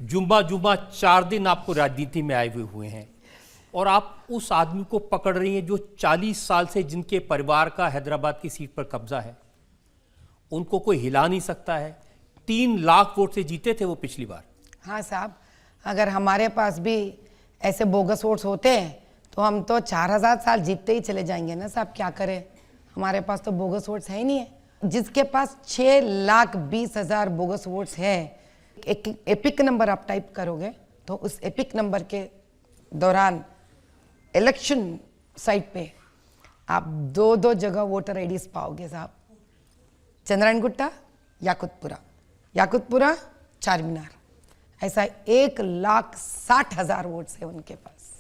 जुम्मा जुम्मा 4 दिन आपको राजनीति में आए हुए हैं और आप उस आदमी को पकड़ रही हैं जो 40 साल से जिनके परिवार का हैदराबाद की सीट पर कब्जा है, उनको कोई हिला नहीं सकता है। 3 लाख वोट से जीते थे वो पिछली बार। हाँ साहब, अगर हमारे पास भी ऐसे बोगस वोट्स होते हैं तो हम तो 4000 साल जीतते ही चले जाएंगे ना साहब। क्या करें, हमारे पास तो बोगस वोट्स है ही नहीं है। जिसके पास 6,20,000 बोगस वोट्स है, एक एपिक नंबर आप टाइप करोगे तो उस एपिक नंबर के दौरान इलेक्शन साइट पे आप 2 जगह वोटर आईडीज पाओगे साहब। चंद्रायण गुट्टा, याकुतपुरा, चारमीनार। ऐसा 1,60,000 वोट्स है उनके पास।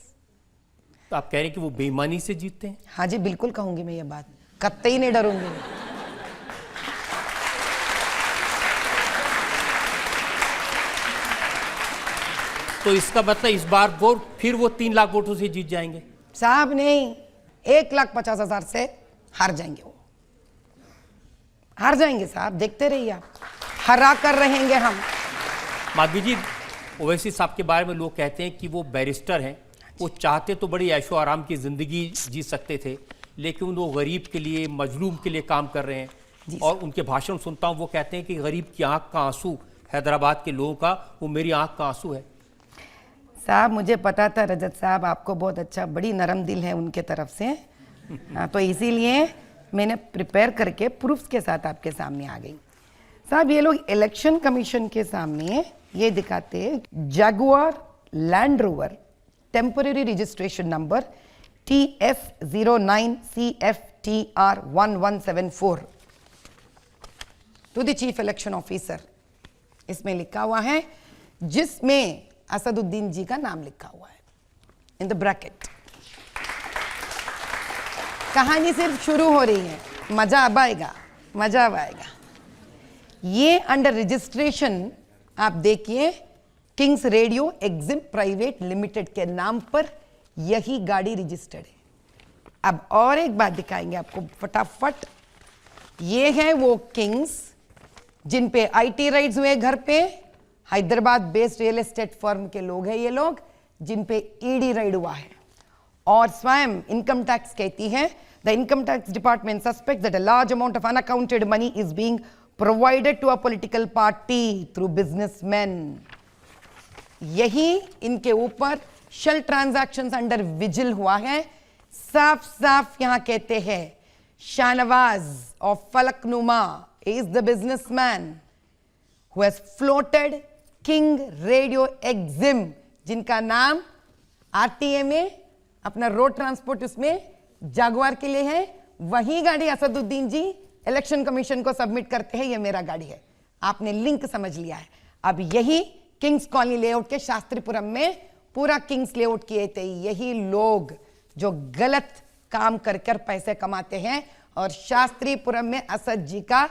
तो आप कह रहे हैं कि वो बेईमानी से जीतते हैं? हाँ जी, बिल्कुल कहूंगी मैं ये बात, कतई नहीं डरूंगी। तो इसका मतलब इस बार वो फिर वो 3 लाख वोटों से जीत जाएंगे? साहब नहीं, 1,50,000 से हार जाएंगे। वो हार जाएंगे साहब, देखते रहिए आप, हरा कर रहेंगे हम। माधवी जी, ओवैसी साहब के बारे में लोग कहते हैं कि वो बैरिस्टर हैं, वो चाहते तो बड़ी ऐशो आराम की जिंदगी जी सकते थे, लेकिन वो गरीब के लिए, मजलूम के लिए काम कर रहे हैं। और उनके भाषण सुनता हूँ, वो कहते हैं कि गरीब की आंख का आंसू, हैदराबाद के लोगों का, वो मेरी आंख का आंसू है। साहब मुझे पता था रजत साहब आपको बहुत अच्छा, बड़ी नरम दिल है उनके तरफ से। तो इसीलिए मैंने प्रिपेयर करके प्रूफ्स के साथ आपके सामने आ गई। साहब ये लोग इलेक्शन कमीशन के सामने ये दिखाते Jaguar Land Rover temporary registration number TF09CFTR1174 to the chief election officer, इसमें लिखा हुआ है, जिसमें असदुद्दीन जी का नाम लिखा हुआ है इन द ब्रैकेट। कहानी सिर्फ शुरू हो रही है, मजा अब आएगा, मजा अब आएगा। ये अंडर रजिस्ट्रेशन आप देखिए, Kings radio EXIM private limited के नाम पर यही गाड़ी रजिस्टर्ड है। अब और एक बात दिखाएंगे आपको फटाफट। ये है वो किंग्स जिन पे आईटी राइड्स हुए घर पे, Hyderabad based real estate firm के लोग हैं ये लोग, जिन पे ईडी राइड हुआ है। और स्वयं इनकम टैक्स कहती है, the income tax department suspects that a large amount of unaccounted money is being provided to a political party through businessman. यही इनके ऊपर शेल ट्रांजैक्शंस अंडर विजिल हुआ है। साफ साफ यहां कहते हैं, Shahnawaz of Falaknuma is the businessman who has floated King Radio Exim, जिनका नाम आरटीए में अपना रोड ट्रांसपोर्ट उसमें जागवार के लिए है। वही गाड़ी असदुद्दीन जी इलेक्शन कमीशन को सबमिट करते हैं, ये मेरा गाड़ी है। आपने लिंक समझ लिया है। अब यही किंग्स कॉलोनी लेआउट के शास्त्रीपुरम में पूरा किंग्स लेआउट किए थे यही लोग जो गलत काम कर कर पैसे कमाते हैं। और शास्त्रीपुरम में असद जी का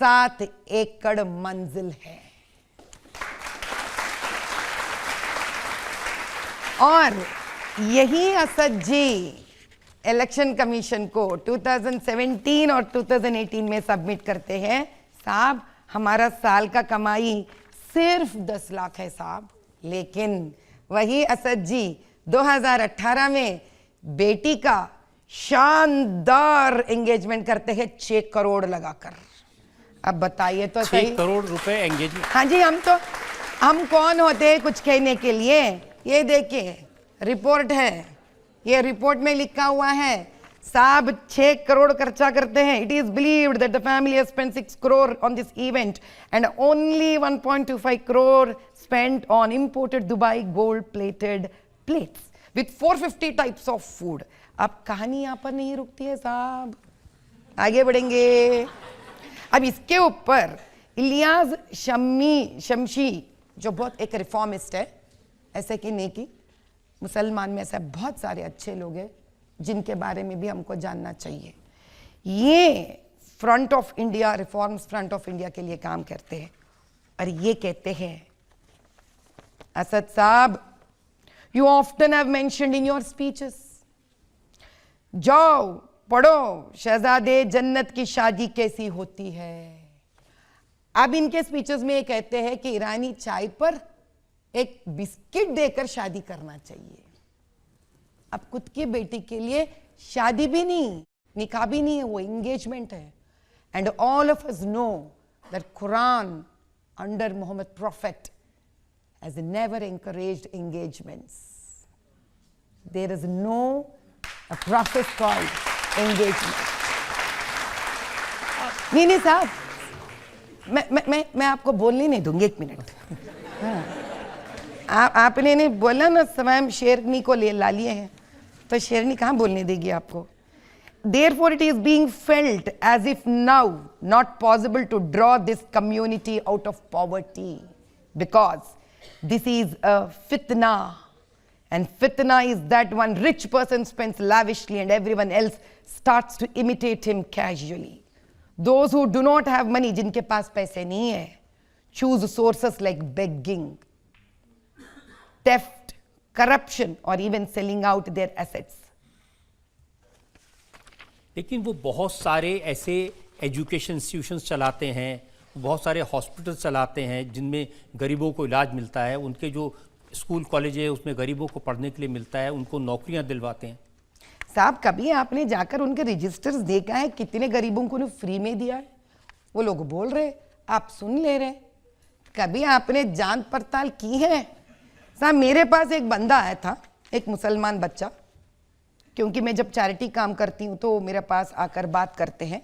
7 एकड़ मंजिल है। और यही असद जी इलेक्शन कमीशन को 2017 और 2018 में सबमिट करते हैं। साहब हमारा साल का कमाई सिर्फ 10 लाख है साहब, लेकिन वही असद जी 2018 में बेटी का शानदार एंगेजमेंट करते हैं 6 करोड़ लगाकर। अब बताइए तो सही, 6 करोड़ रुपए एंगेजमेंट। हाँ जी, हम कौन होते हैं कुछ कहने के लिए। ये देखिए रिपोर्ट है, ये रिपोर्ट में लिखा हुआ है साहब 6 करोड़ खर्चा करते हैं। It is believed that the family has spent 6 crore on this event and only 1.25 crore spent on imported Dubai gold plated plates with 450 types of food. अब कहानी यहां पर नहीं रुकती है साहब, आगे बढ़ेंगे। अब इसके ऊपर इलियास शमशी जो बहुत एक रिफॉर्मिस्ट है, ऐसे कि नहीं कि मुसलमान में ऐसे बहुत सारे अच्छे लोग हैं जिनके बारे में भी हमको जानना चाहिए। ये front of India, reforms front of India के लिए काम करते हैं और ये कहते हैं, असद साहब you often have mentioned in your speeches, जाओ पढ़ो शहजादे जन्नत की शादी कैसी होती है। अब इनके स्पीचेस में ये कहते हैं कि ईरानी चाय पर एक बिस्किट देकर शादी करना चाहिए। अब खुद की बेटी के लिए शादी भी नहीं, निकाह भी नहीं है, वो एंगेजमेंट है। And all of us know that Quran under Mohammed prophet has never encouraged engagements. There is no a process called engagement. नहीं साहब, मैं आपको बोलने नहीं दूंगी, एक मिनट। आपने नहीं बोला ना, स्वयं शेरनी को ला लिए हैं, तो शेरनी कहाँ बोलने देगी आपको। Therefore it is being felt as if now not possible to draw this community out of poverty, because this is a fitna, and fitna is that one rich person spends lavishly and everyone else starts to imitate him casually. Those who do not have money, जिनके पास पैसे नहीं है, choose sources like begging, theft, corruption, or even selling out their assets. लेकिन वो बहुत सारे ऐसे education institutions चलाते हैं, बहुत सारे हॉस्पिटल चलाते हैं जिनमें गरीबों को इलाज मिलता है, उनके जो स्कूल कॉलेज है उसमें गरीबों को पढ़ने के लिए मिलता है, उनको नौकरियां दिलवाते हैं। साहब, कभी आपने जाकर उनके रजिस्टर्स देखा है कितने गरीबों को उन्हें फ्री में दिया है? वो लोग बोल रहे, आप सुन ले रहे। कभी आपने जांच पड़ताल की है? साहब, मेरे पास एक बंदा आया था, एक मुसलमान बच्चा, क्योंकि मैं जब चैरिटी काम करती हूँ तो मेरे पास आकर बात करते हैं।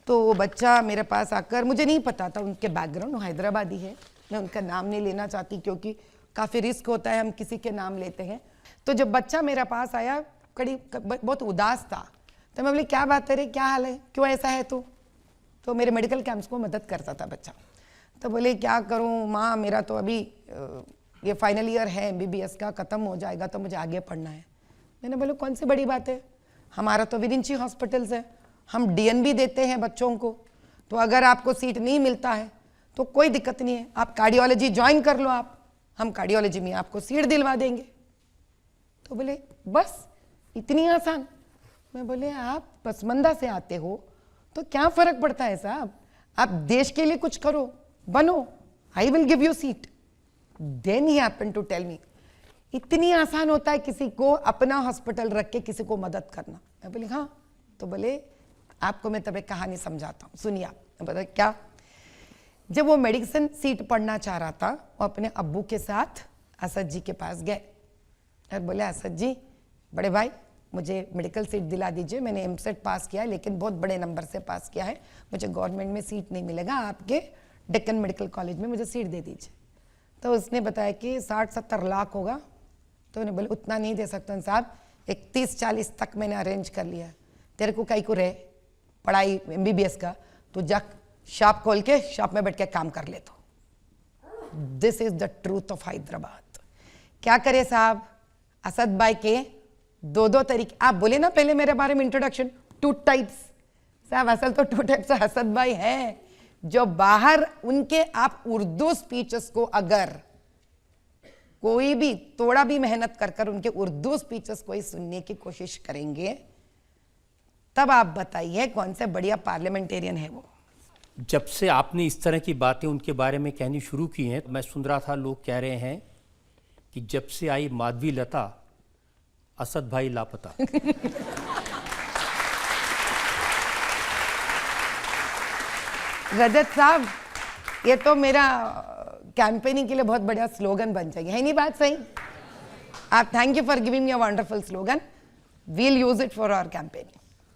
तो वो बच्चा मेरे पास आकर, मुझे नहीं पता था उनके बैकग्राउंड, वो हैदराबादी है, मैं उनका नाम नहीं लेना चाहती क्योंकि काफ़ी रिस्क होता है हम किसी के नाम लेते हैं। तो जब बच्चा मेरे पास आया, बहुत उदास था, तो मैं बोली क्या बात है रे, क्या हाल है, क्यों ऐसा है तू? तो मेरे मेडिकल कैंप्स को मदद करता था बच्चा। तो बोले क्या करूँ माँ, मेरा तो अभी ये फाइनल ईयर है MBBS का, ख़त्म हो जाएगा तो मुझे आगे पढ़ना है। मैंने बोला कौन सी बड़ी बात है, हमारा तो विरिंची हॉस्पिटल्स है, हम DN भी देते हैं बच्चों को, तो अगर आपको सीट नहीं मिलता है तो कोई दिक्कत नहीं है, आप कार्डियोलॉजी ज्वाइन कर लो, हम कार्डियोलॉजी में आपको सीट दिलवा देंगे। तो बोले बस इतनी आसान? मैं बोले आप पसमंदा से आते हो तो क्या फ़र्क पड़ता है साहब, आप देश के लिए कुछ करो, बनो, I will give you seat. Then he happen to tell me, इतनी आसान होता है किसी को अपना हॉस्पिटल रख के किसी को मदद करना? मैं बोली हाँ। तो बोले आपको मैं तब एक कहानी समझाता हूँ, सुनिए आप। मैं बोला क्या? जब वो मेडिसिन सीट पढ़ना चाह रहा था, वो अपने अब्बू के साथ असद जी के पास गए और बोले असद जी, बड़े भाई मुझे मेडिकल सीट दिला दीजिए, मैंने MSET पास किया है लेकिन बहुत बड़े नंबर से पास किया है, मुझे गवर्नमेंट में सीट नहीं मिलेगा, आपके डेक्कन मेडिकल कॉलेज में मुझे सीट दे दीजिए। तो उसने बताया कि 60-70 लाख होगा। तो उन्हें बोले उतना नहीं दे सकता साहब, 31-40 तक मैंने अरेंज कर लिया, तेरे को कहीं को रहे पढ़ाई MBBS का, तो जा शॉप खोल के शॉप में बैठ के काम कर ले। तो this is the truth of Hyderabad. क्या करे साहब, असद भाई के दो तरीके। आप बोले ना पहले मेरे बारे में इंट्रोडक्शन, 2 टाइप्स साहब, असल तो 2 टाइप्स असद भाई हैं, जो बाहर उनके आप उर्दू स्पीचेस को अगर कोई भी थोड़ा भी मेहनत कर उनके उर्दू स्पीचेस को ही सुनने की कोशिश करेंगे, तब आप बताइए कौन से बढ़िया पार्लियामेंटेरियन है वो। जब से आपने इस तरह की बातें उनके बारे में कहनी शुरू की हैं, मैं सुन रहा था लोग कह रहे हैं कि जब से आई माधवी लता, असद भाई लापता। रजत साहब, ये तो मेरा कैंपेनिंग के लिए बहुत बढ़िया स्लोगन बन जाएगी, है नहीं बात सही? आप thank you for giving me a wonderful slogan, we'll use it for our campaigning.